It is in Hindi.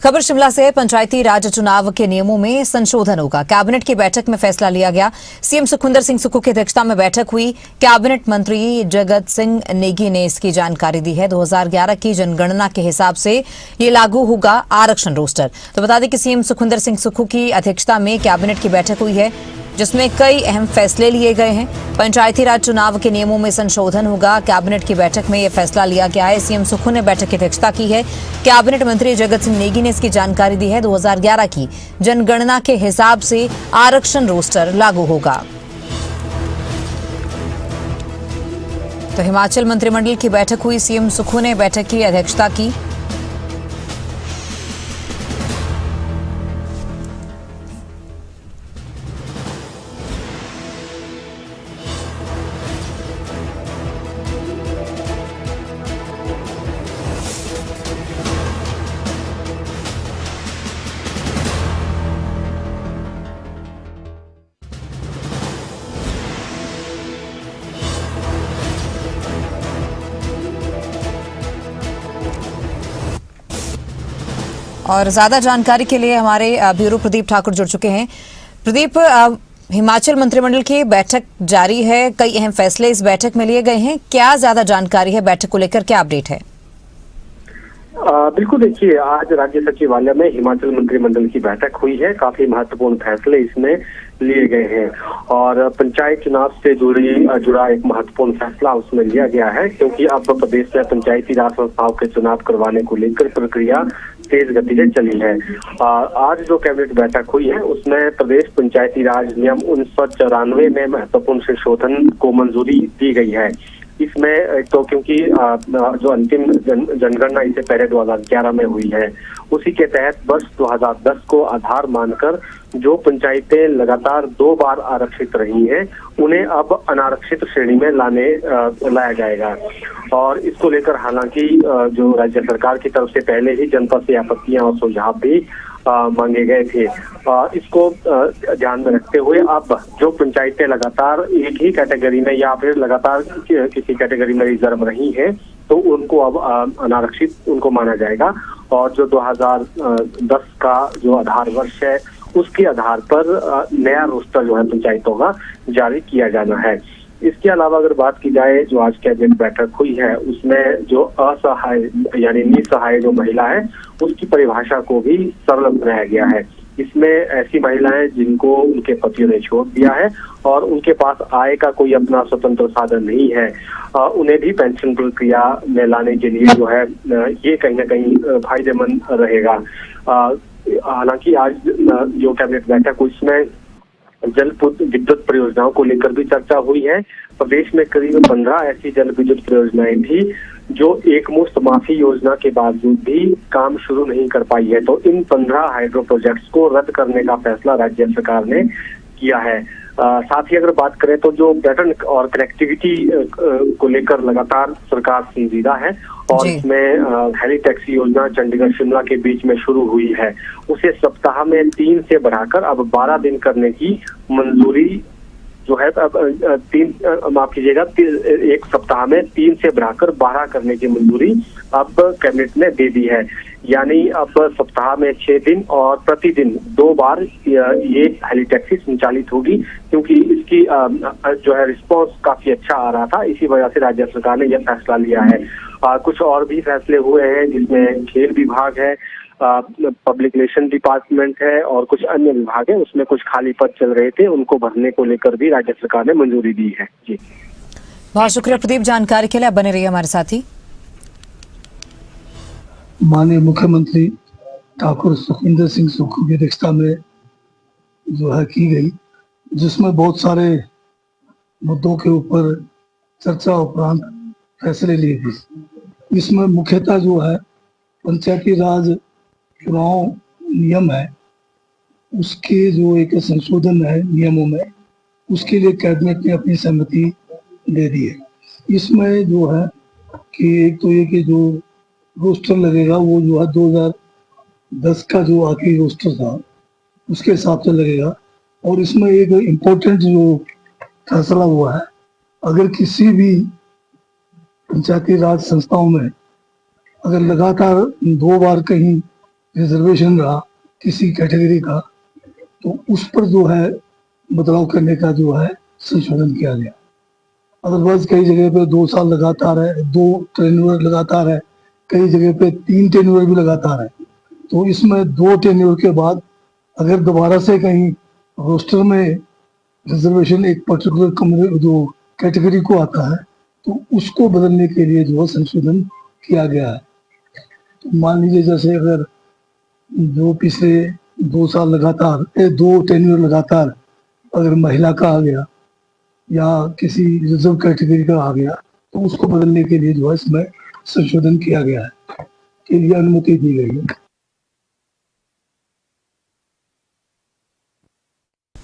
खबर शिमला से। पंचायती राज चुनाव के नियमों में संशोधन होगा। कैबिनेट की बैठक में फैसला लिया गया। सीएम सुखविंदर सिंह सुक्खू की अध्यक्षता में बैठक हुई। कैबिनेट मंत्री जगत सिंह नेगी ने इसकी जानकारी दी है। 2011 की जनगणना के हिसाब से ये लागू होगा आरक्षण रोस्टर। तो बता दें कि सीएम सुखविंदर सिंह सुक्खू की अध्यक्षता में कैबिनेट की बैठक हुई है, जिसमें कई अहम फैसले लिए गए हैं। पंचायती राज चुनाव के नियमों में संशोधन होगा। कैबिनेट की बैठक में यह फैसला लिया गया है। सीएम सुक्खू ने बैठक की अध्यक्षता की है। कैबिनेट मंत्री जगत सिंह नेगी ने इसकी जानकारी दी है। 2011 की जनगणना के हिसाब से आरक्षण रोस्टर लागू होगा। तो हिमाचल मंत्रिमंडल की बैठक हुई। सीएम सुक्खू ने बैठक की अध्यक्षता की। और ज्यादा जानकारी के लिए हमारे ब्यूरो प्रदीप ठाकुर जुड़ चुके हैं। प्रदीप, हिमाचल मंत्रिमंडल की बैठक जारी है, कई अहम फैसले इस बैठक में लिए गए हैं। क्या ज्यादा जानकारी है बैठक को लेकर, क्या अपडेट है? बिल्कुल, देखिए, आज राज्य सचिवालय में हिमाचल मंत्रिमंडल की बैठक हुई है। काफी महत्वपूर्ण फैसले इसमें लिए गए हैं और पंचायत चुनाव से जुड़ा एक महत्वपूर्ण फैसला उसमें लिया गया है, क्योंकि अब प्रदेश में पंचायती राज संस्थाओं के चुनाव करवाने को लेकर प्रक्रिया तेज गति से चली है। आज जो कैबिनेट बैठक हुई है उसमें प्रदेश पंचायती राज नियम 1994 में महत्वपूर्ण संशोधन को मंजूरी दी गई है। इसमें एक तो क्योंकि जो अंतिम जनगणना इससे पहले 2011 में हुई है, उसी के तहत वर्ष 2010 को आधार मानकर जो पंचायतें लगातार 2 बार आरक्षित रही हैं, उन्हें अब अनारक्षित श्रेणी में लाया जाएगा। और इसको लेकर हालांकि जो राज्य सरकार की तरफ से पहले ही जनता से आपत्तियां और सुझाव भी मांगे गए थे। इसको ध्यान में रखते हुए अब जो पंचायतें लगातार एक ही कैटेगरी में या फिर लगातार किसी कैटेगरी में रिजर्व रही हैं, तो उनको अब अनारक्षित उनको माना जाएगा। और जो 2010 का जो आधार वर्ष है, उसके आधार पर नया रोस्टर जो है पंचायतों का जारी किया जाना है। इसके अलावा अगर बात की जाए, जो आज कैबिनेट बैठक हुई है उसमें जो असहाय यानी निसहाय जो महिला है, उसकी परिभाषा को भी सरल बनाया गया है। इसमें ऐसी महिलाएं जिनको उनके पतियों ने छोड़ दिया है और उनके पास आय का कोई अपना स्वतंत्र साधन नहीं है, उन्हें भी पेंशन प्रक्रिया में लाने के लिए जो है ये कहीं ना कहीं फायदेमंद रहेगा। हालांकि आज जो कैबिनेट बैठक हुई उसमें जल विद्युत परियोजनाओं को लेकर भी चर्चा हुई है। प्रदेश में करीब 15 ऐसी जल विद्युत परियोजनाएं थी जो एक मुश्त माफी योजना के बावजूद भी काम शुरू नहीं कर पाई है। तो इन 15 हाइड्रो प्रोजेक्ट्स को रद्द करने का फैसला राज्य सरकार ने किया है। साथ ही अगर बात करें तो जो पर्यटन और कनेक्टिविटी को लेकर लगातार सरकार संजीदा है और इसमें हेली टैक्सी योजना चंडीगढ़ शिमला के बीच में शुरू हुई है, उसे सप्ताह में 3 से बढ़ाकर अब 12 दिन करने की मंजूरी जो है एक सप्ताह में 3 से बढ़ाकर 12 करने की मंजूरी अब कैबिनेट ने दे दी है। यानी अब सप्ताह में 6 दिन और प्रतिदिन 2 बार ये हेली टैक्सी संचालित होगी, क्योंकि इसकी जो है रिस्पांस काफी अच्छा आ रहा था। इसी वजह से राज्य सरकार ने यह फैसला लिया है। कुछ और भी फैसले हुए हैं, जिसमें खेल विभाग है, पब्लिक रिलेशन डिपार्टमेंट है और कुछ अन्य विभाग है, उसमें कुछ खाली पद चल रहे थे, उनको भरने को लेकर भी राज्य सरकार ने मंजूरी दी है। जी, बहुत शुक्रिया प्रदीप जानकारी के लिए। आप बने रहिए हमारे साथ ही। माननीय मुख्यमंत्री ठाकुर सुखविंदर सिंह सुक्खू की अध्यक्षता में जो है की गई, जिसमें बहुत सारे मुद्दों के ऊपर चर्चा उपरांत फैसले लिए गए। इसमें मुख्यतः जो है पंचायती राज चुनाव नियम है, उसके जो एक संशोधन है नियमों में, उसके लिए कैबिनेट ने अपनी सहमति दे दी है। इसमें जो है कि एक तो ये कि जो रोस्टर लगेगा वो जो है 2010 का जो आखिरी रोस्टर था उसके हिसाब से लगेगा। और इसमें एक इम्पोर्टेंट जो फैसला हुआ है, अगर किसी भी पंचायती राज संस्थाओं में अगर लगातार 2 बार कहीं रिजर्वेशन रहा किसी कैटेगरी का, तो उस पर जो है बदलाव करने का जो है संशोधन किया गया। अदरवाइज कई जगह पे 2 साल लगातार है, 2 टेन्योर लगातार है, कई जगह पे 3 टेन्योर भी लगातार है। तो इसमें 2 टेन्योर के बाद अगर दोबारा से कहीं रोस्टर में रिजर्वेशन एक पर्टिकुलर कमरे जो कैटेगरी को आता है, तो उसको बदलने के लिए जो है संशोधन किया गया है। तो मान लीजिए जैसे अगर जो पिछले 2 साल लगातार 2 टेन्योर लगातार अगर महिला का आ गया या किसी रिजर्व कैटेगरी का आ गया, तो उसको बदलने के लिए जो है इसमें संशोधन किया गया है, के लिए अनुमति दी गई है।